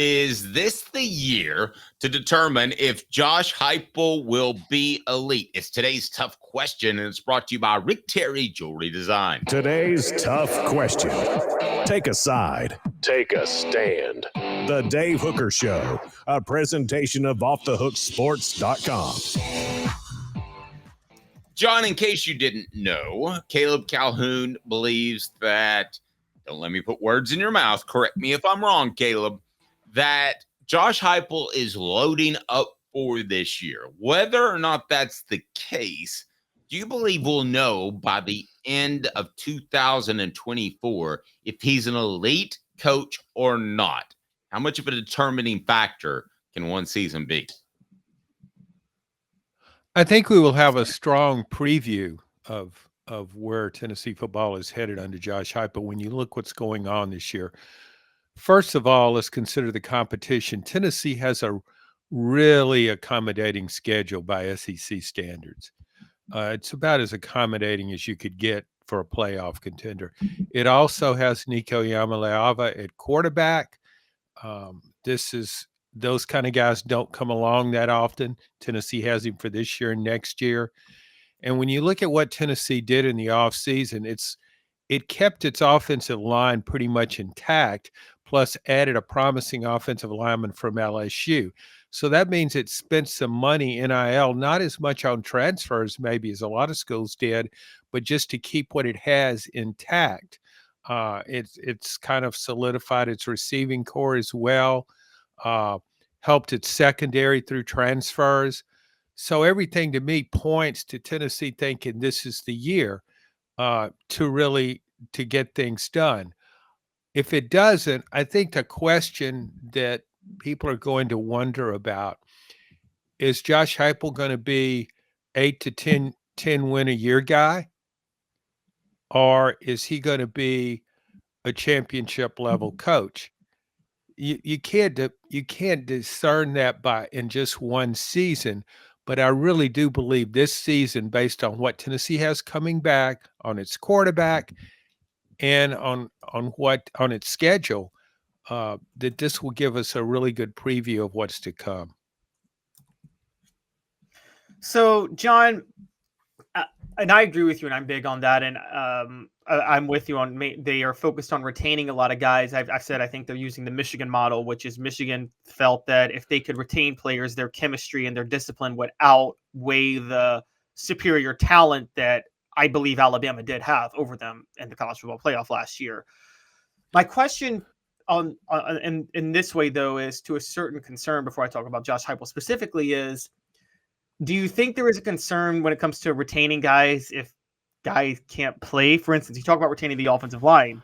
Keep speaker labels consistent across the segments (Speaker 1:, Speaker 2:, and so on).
Speaker 1: Is this the year to determine if Josh Heupel will be elite? It's today's tough question, and it's brought to you by Rick Terry Jewelry Design.
Speaker 2: Today's tough question. Take a side. Take a stand. The Dave Hooker Show, a presentation of OffTheHookSports.com.
Speaker 1: John, in case you didn't know, Caleb Calhoun believes that, don't let me put words in your mouth, correct me if I'm wrong, Caleb, that Josh Heupel is loading up for this year. Whether or not that's the case, do you believe we'll know by the end of 2024 if he's an elite coach or not? How much of a determining factor can one season be?
Speaker 3: I think we will have a strong preview of where Tennessee football is headed under Josh Heupel when you look what's going on this year. First of all, let's consider the competition. Tennessee has a really accommodating schedule by SEC standards. It's about as accommodating as you could get for a playoff contender. It also has Nico Iamaleava at quarterback. Those kind of guys don't come along that often. Tennessee has him for this year and next year. And when you look at what Tennessee did in the offseason, it kept its offensive line pretty much intact, plus added a promising offensive lineman from LSU. So that means it spent some money, NIL, not as much on transfers maybe as a lot of schools did, but just to keep what it has intact. It's kind of solidified its receiving core as well, helped its secondary through transfers. So everything to me points to Tennessee thinking this is the year to get things done. If it doesn't, I think the question that people are going to wonder about is Josh Heupel going to be 8 to 10 win a year guy, or is he going to be a championship level coach? You can't discern that in just one season, but I really do believe this season, based on what Tennessee has coming back on its quarterback and on its schedule, that this will give us a really good preview of what's to come.
Speaker 4: So, John, and I agree with you, and I'm big on that, and I'm with you on they are focused on retaining a lot of guys. I've said I think they're using the Michigan model, which is Michigan felt that if they could retain players, their chemistry and their discipline would outweigh the superior talent that I believe Alabama did have over them in the college football playoff last year. My question in this way, though, is to a certain concern before I talk about Josh Heupel specifically is, do you think there is a concern when it comes to retaining guys if guys can't play? For instance, you talk about retaining the offensive line.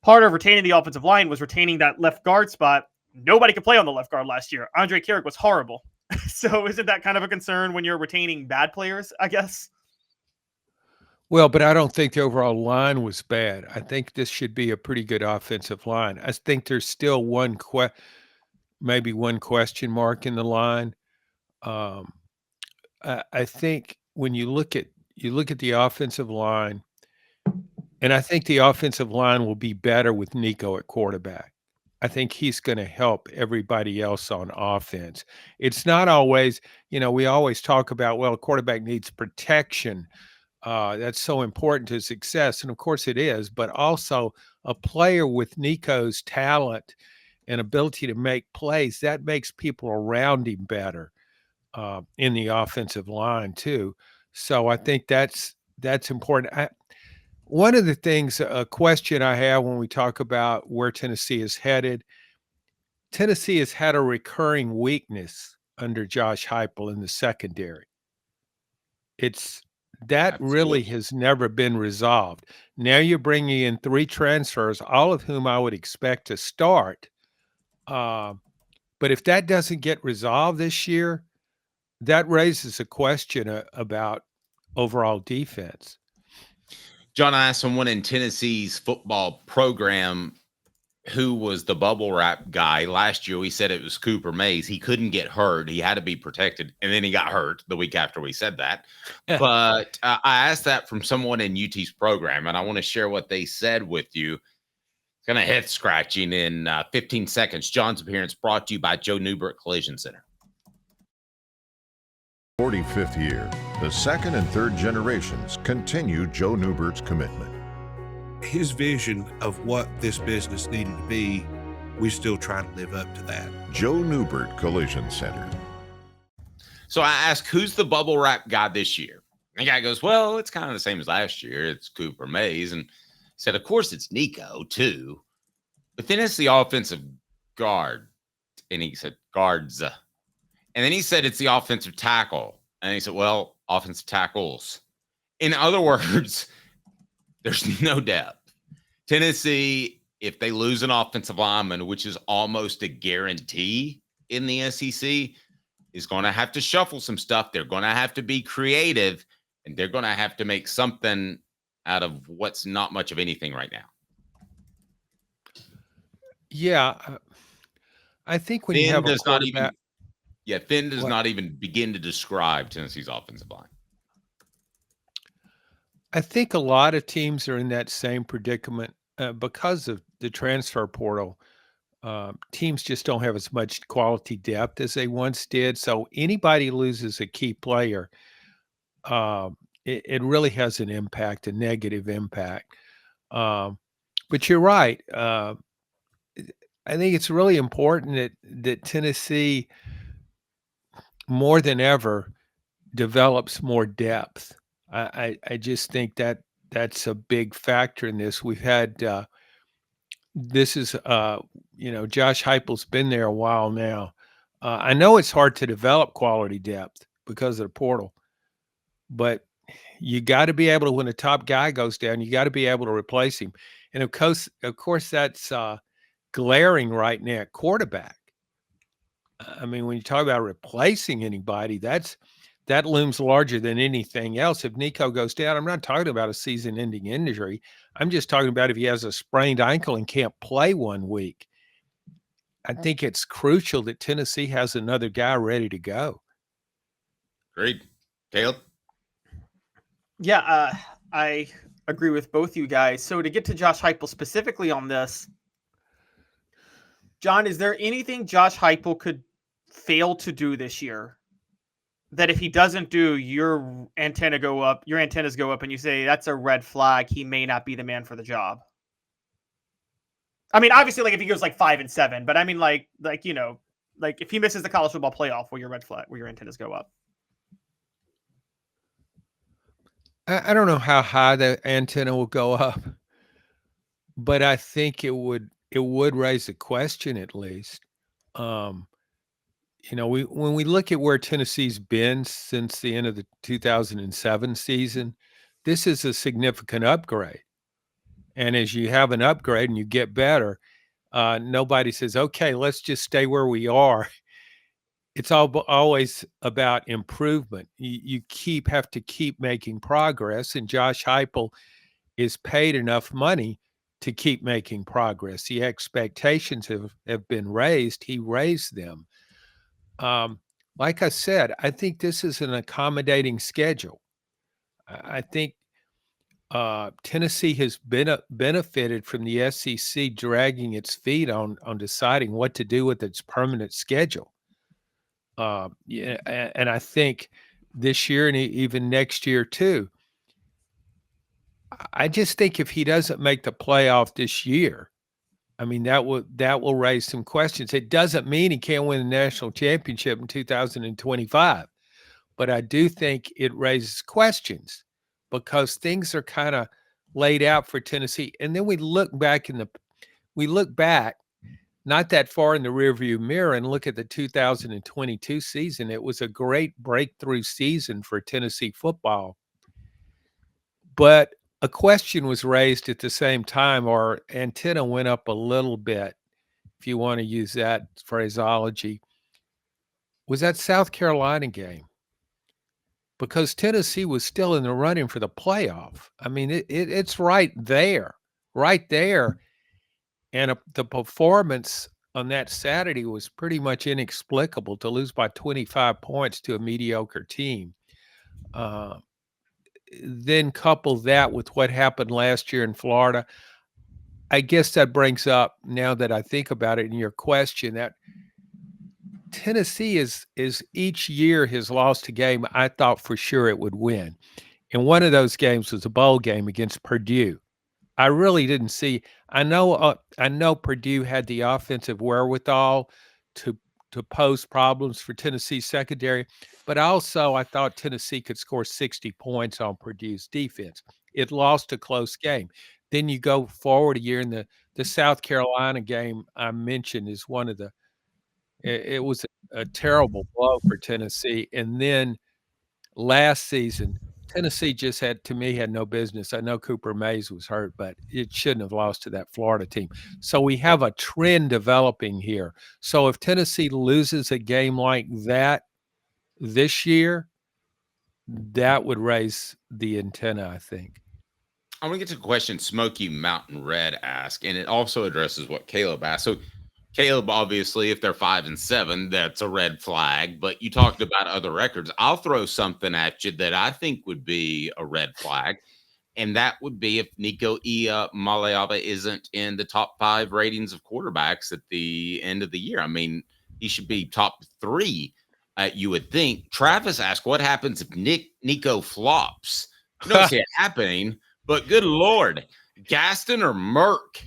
Speaker 4: Part of retaining the offensive line was retaining that left guard spot. Nobody could play on the left guard last year. Andre Carrick was horrible. So isn't that kind of a concern when you're retaining bad players, I guess?
Speaker 3: Well, but I don't think the overall line was bad. I think this should be a pretty good offensive line. I think there's still maybe one question mark in the line. I think when you look at the offensive line, and I think the offensive line will be better with Nico at quarterback. I think he's going to help everybody else on offense. It's not always, we always talk about, well, a quarterback needs protection. That's so important to success. And of course it is, but also a player with Nico's talent and ability to make plays, that makes people around him better. In the offensive line too. So I think that's important. One of the things, a question I have when we talk about where Tennessee is headed, Tennessee has had a recurring weakness under Josh Heupel in the secondary. That really has never been resolved. Now you're bringing in 3 transfers, all of whom I would expect to start. But if that doesn't get resolved this year, that raises a question about overall defense.
Speaker 1: John, I asked someone in Tennessee's football program who was the bubble wrap guy last year. We said it was Cooper Mays. He couldn't get hurt. He had to be protected. And then he got hurt the week after we said that. But I asked that from someone in UT's program, and I want to share what they said with you. Gonna head scratching in 15 seconds. John's appearance brought to you by Joe Newbert Collision Center.
Speaker 5: 45th year, the second and third generations continue Joe Newbert's commitment.
Speaker 6: His vision of what this business needed to be, we still try to live up to that.
Speaker 5: Joe Newbert Collision Center.
Speaker 1: So I asked, who's the bubble wrap guy this year? And the guy goes, well, it's kind of the same as last year. It's Cooper Mays. And said, of course, it's Nico, too. But then it's the offensive guard. And he said, guards. And then he said, it's the offensive tackle. And he said, well, offensive tackles. In other words, there's no depth. Tennessee, if they lose an offensive lineman, which is almost a guarantee in the SEC, is going to have to shuffle some stuff. They're going to have to be creative, and they're going to have to make something out of what's not much of anything right now.
Speaker 3: Yeah. I think when
Speaker 1: Finn
Speaker 3: you have a
Speaker 1: does not even,
Speaker 3: quarterback,
Speaker 1: Finn does not even begin to describe Tennessee's offensive line.
Speaker 3: I think a lot of teams are in that same predicament because of the transfer portal. Teams just don't have as much quality depth as they once did. So anybody loses a key player, it really has an impact, a negative impact. But you're right. I think it's really important that Tennessee, more than ever, develops more depth. I just think that's a big factor in this. We've had this is Josh Heupel's been there a while now. I know it's hard to develop quality depth because of the portal, but you got to be able to, when the top guy goes down, you got to be able to replace him. And of course, that's glaring right now at quarterback. I mean, when you talk about replacing anybody, that looms larger than anything else. If Nico goes down, I'm not talking about a season-ending injury. I'm just talking about if he has a sprained ankle and can't play 1 week. I think it's crucial that Tennessee has another guy ready to go.
Speaker 1: Great. Caleb?
Speaker 4: Yeah, I agree with both you guys. So to get to Josh Heupel specifically on this, John, is there anything Josh Heupel could fail to do this year that if he doesn't do, your antennas go up and you say that's a red flag, he may not be the man for the job? I mean, obviously, like if he goes like 5-7, but I mean, like if he misses the college football playoff, will your antennas go up?
Speaker 3: I don't know how high the antenna will go up, but I think it would raise a question at least. When we look at where Tennessee's been since the end of the 2007 season, this is a significant upgrade. And as you have an upgrade and you get better, nobody says, okay, let's just stay where we are. It's always about improvement. You have to keep making progress. And Josh Heupel is paid enough money to keep making progress. The expectations have been raised. He raised them. Like I said, I think this is an accommodating schedule. I think Tennessee has benefited from the SEC dragging its feet on deciding what to do with its permanent schedule. And I think this year and even next year too. I just think if he doesn't make the playoff this year, I mean, that will raise some questions. It doesn't mean he can't win the national championship in 2025, but I do think it raises questions because things are kind of laid out for Tennessee. And then we look back not that far in the rearview mirror and look at the 2022 season. It was a great breakthrough season for Tennessee football. But a question was raised at the same time, or antenna went up a little bit, if you want to use that phraseology, was that South Carolina game. Because Tennessee was still in the running for the playoff. I mean, it's right there. And the performance on that Saturday was pretty much inexplicable to lose by 25 points to a mediocre team. Then couple that with what happened last year in Florida. I guess that brings up, now that I think about it in your question, that Tennessee is each year has lost a game I thought for sure it would win. And one of those games was a bowl game against Purdue. I really didn't see. I know Purdue had the offensive wherewithal to pose problems for Tennessee secondary, but also I thought Tennessee could score 60 points on Purdue's defense. It lost a close game. Then you go forward a year, in the South Carolina game I mentioned is one of the. It was a terrible blow for Tennessee, and then last season, Tennessee just had no business. I know Cooper Mays was hurt, but it shouldn't have lost to that Florida team. So we have a trend developing here. So if Tennessee loses a game like that this year, that would raise the antenna, I think.
Speaker 1: I want to get to a question Smoky Mountain Red asked, and it also addresses what Caleb asked. So Caleb, obviously, if they're 5-7, that's a red flag. But you talked about other records. I'll throw something at you that I think would be a red flag, and that would be if Nico Maleava isn't in the top 5 ratings of quarterbacks at the end of the year. I mean, he should be top 3, you would think. Travis asked, what happens if Nico flops? I don't see it happening, but good Lord, Gaston or Merck?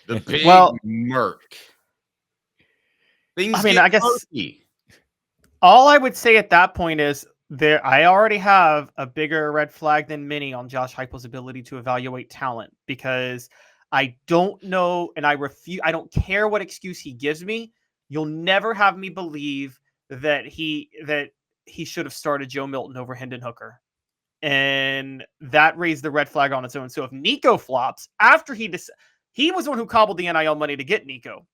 Speaker 1: The big Merc.
Speaker 4: I mean, I guess all I would say at that point is I already have a bigger red flag than many on Josh Heupel's ability to evaluate talent, because I don't know, and I don't care what excuse he gives me. You'll never have me believe that he should have started Joe Milton over Hendon Hooker. And that raised the red flag on its own. So if Nico flops after he was the one who cobbled the NIL money to get Nico.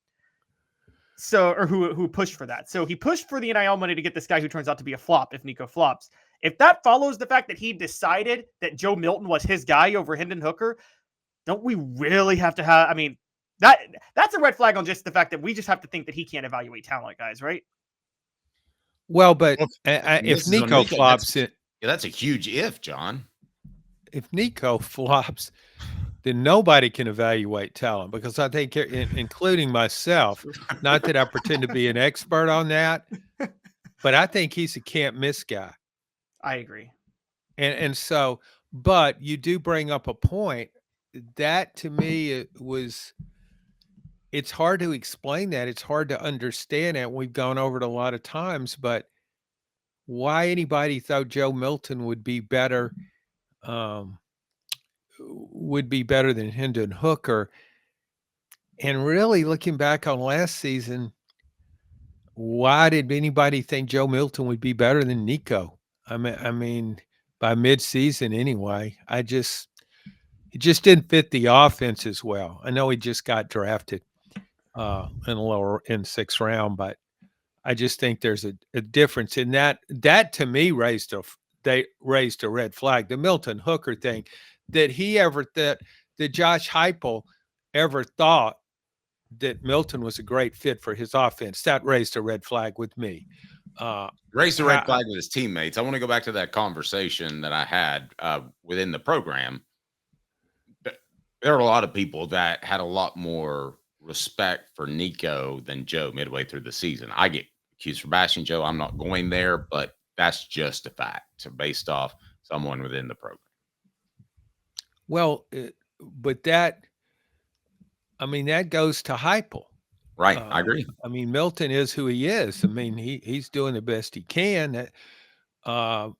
Speaker 4: So, or who pushed for that. So he pushed for the NIL money to get this guy who turns out to be a flop if Nico flops. If that follows the fact that he decided that Joe Milton was his guy over Hendon Hooker, don't we really have to have, I mean, that's a red flag on just the fact that we just have to think that he can't evaluate talent, guys, right?
Speaker 3: Well, but if Nico flops it.
Speaker 1: Yeah, that's a huge if, John.
Speaker 3: If Nico flops, then nobody can evaluate talent, because I think, including myself, not that I pretend to be an expert on that, but I think he's a can't miss guy.
Speaker 4: I agree.
Speaker 3: And so, but you do bring up a point that to me it's hard to explain that. It's hard to understand it. We've gone over it a lot of times, but why anybody thought Joe Milton would be better than Hendon Hooker. And really, looking back on last season, why did anybody think Joe Milton would be better than Nico? I mean, by midseason anyway. It just didn't fit the offense as well. I know he just got drafted in 6th round, but I just think there's a difference in that. That to me raised a red flag. The Milton Hooker thing, that Josh Heupel ever thought that Milton was a great fit for his offense, that raised a red flag with me.
Speaker 1: Raised a red flag with his teammates. I want to go back to that conversation that I had within the program. There are a lot of people that had a lot more respect for Nico than Joe midway through the season. I get accused for bashing Joe. I'm not going there, but that's just a fact based off someone within the program.
Speaker 3: Well, but that goes to Heupel.
Speaker 1: Right. I agree.
Speaker 3: I mean, Milton is who he is. I mean, he's doing the best he can. Then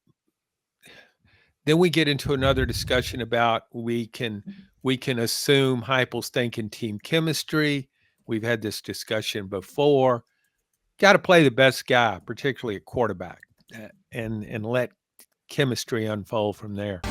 Speaker 3: we get into another discussion about we can assume Heupel's thinking team chemistry. We've had this discussion before. Got to play the best guy, particularly at quarterback, and let chemistry unfold from there.